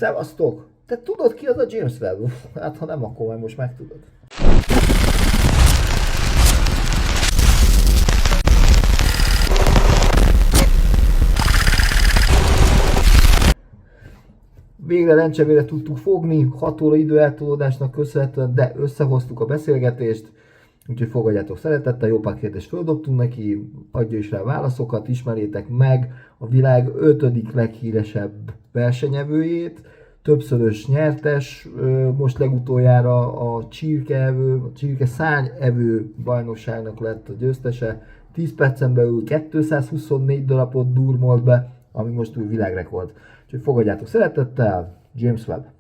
Szevasztok! Te tudod ki az a James Webb? Hát ha nem, akkor majd most megtudod. Végre lencsevére tudtuk fogni, 6 óra időeltolódásnak köszönhetően, de összehoztuk a beszélgetést, úgyhogy fogadjátok szeretettel, jó pár kérdést földobtunk neki, adja is rá válaszokat, ismerjétek meg a világ 5. leghíresebb versenyevőjét, többszörös nyertes, most legutoljára a csirke szárnyevő bajnokságnak lett a győztese, 10 percen belül 224 darabot durmolt be, ami most új világrekord. Úgyhogy fogadjátok szeretettel, James Webb.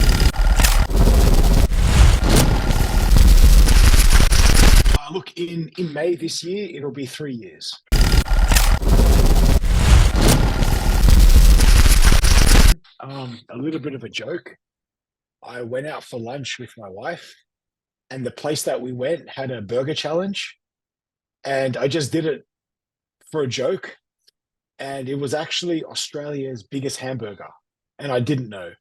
Look, in May this year, it'll be 3 years. A little bit of a joke. I went out for lunch with my wife, and the place that we went had a burger challenge, and I just did it for a joke, and it was actually Australia's biggest hamburger, and I didn't know.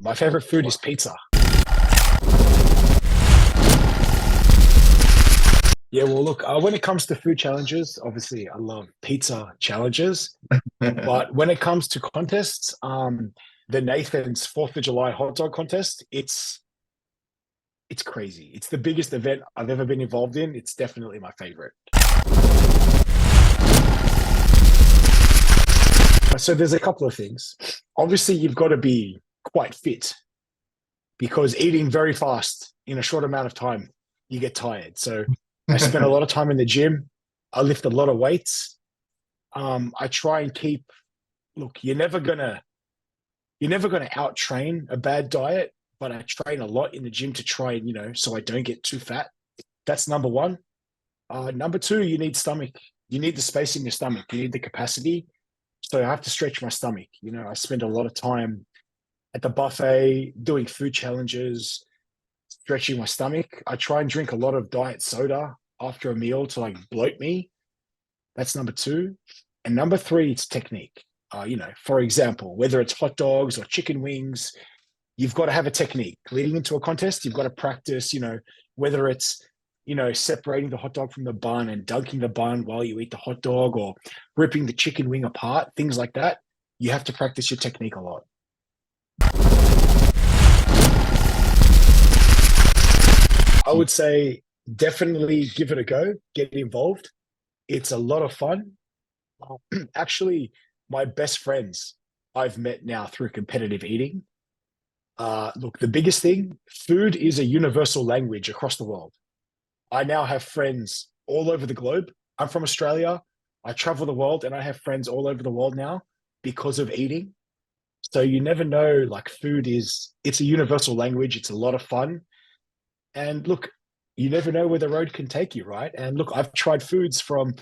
My favorite food is pizza. Yeah, well, look, when it comes to food challenges, obviously I love pizza challenges. But when it comes to contests, the Nathan's 4th of July hot dog contest, it's crazy. It's the biggest event I've ever been involved in. It's definitely my favorite. So there's a couple of things. Obviously, you've got to be quite fit because eating very fast in a short amount of time, you get tired. So I spend a lot of time in the gym. I lift a lot of weights. I try and keep, look, you're never gonna out train a bad diet, but I train a lot in the gym to try and, so I don't get too fat. That's number one. Number two, you need stomach. You need the space in your stomach. You need the capacity. So I have to stretch my stomach. I spend a lot of time at the buffet doing food challenges, stretching my stomach. I try and drink a lot of diet soda after a meal to bloat me. That's number two. And number three, it's technique. For example, whether it's hot dogs or chicken wings, you've got to have a technique. Leading into a contest, you've got to practice, whether it's, separating the hot dog from the bun and dunking the bun while you eat the hot dog or ripping the chicken wing apart, things like that. You have to practice your technique a lot. I would say definitely give it a go, get involved. It's a lot of fun. Actually, my best friends I've met now through competitive eating. Look, the biggest thing, food is a universal language across the world. I now have friends all over the globe. I'm from Australia. I travel the world and I have friends all over the world now because of eating. So you never know, food it's a universal language. It's a lot of fun. And look, you never know where the road can take you, right? And look, I've tried foods from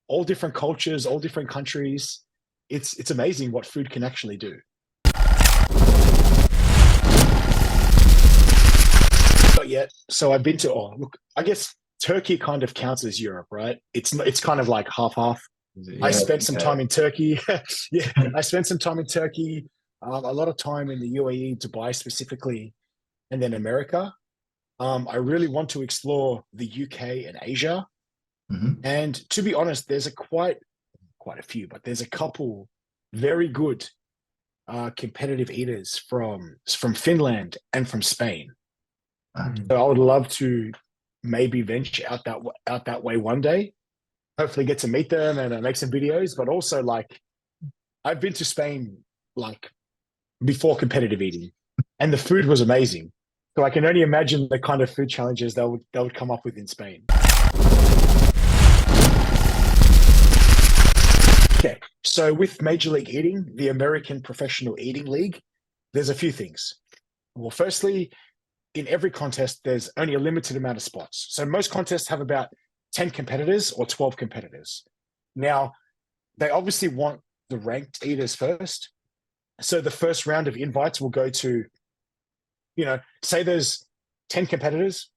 all different cultures, all different countries. It's amazing what food can actually do. Not yet. So I've been to, look, I guess Turkey kind of counts as Europe, right? It's kind of like half-half. Yeah, I spent some time in Turkey. Yeah, I spent some time in Turkey, a lot of time in the UAE, Dubai specifically, and then America. I really want to explore the UK and Asia. Mm-hmm. And to be honest, there's quite a few, but there's a couple very good competitive eaters from Finland and from Spain. So I would love to maybe venture out that way one day. Hopefully get to meet them and make some videos. But also, I've been to Spain before competitive eating, and the food was amazing. So I can only imagine the kind of food challenges they would come up with in Spain. Okay, so with Major League Eating, the American Professional Eating League, there's a few things. Well, firstly, in every contest, there's only a limited amount of spots. So most contests have about 10 competitors or 12 competitors. Now, they obviously want the ranked eaters first. So the first round of invites will go to, say there's 10 competitors,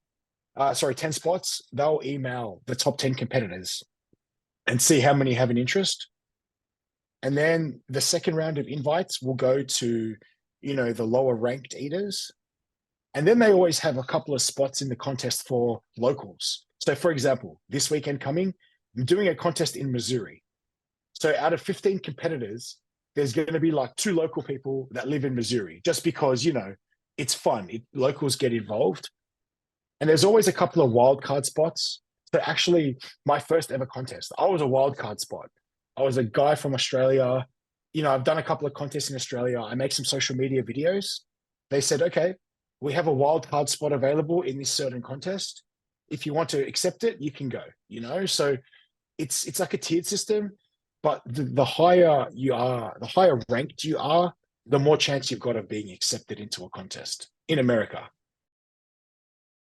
10 spots, they'll email the top 10 competitors and see how many have an interest. And then the second round of invites will go to, the lower ranked eaters. And then they always have a couple of spots in the contest for locals. So for example, this weekend coming, I'm doing a contest in Missouri. So out of 15 competitors, there's going to be like 2 local people that live in Missouri, just because, it's fun. Locals get involved. And there's always a couple of wild card spots. So actually, my first ever contest, I was a wild card spot. I was a guy from Australia. I've done a couple of contests in Australia. I make some social media videos. They said, okay, we have a wild card spot available in this certain contest. If you want to accept it, you can go, So it's like a tiered system, but the higher you are, the higher ranked you are, the more chance you've got of being accepted into a contest in America.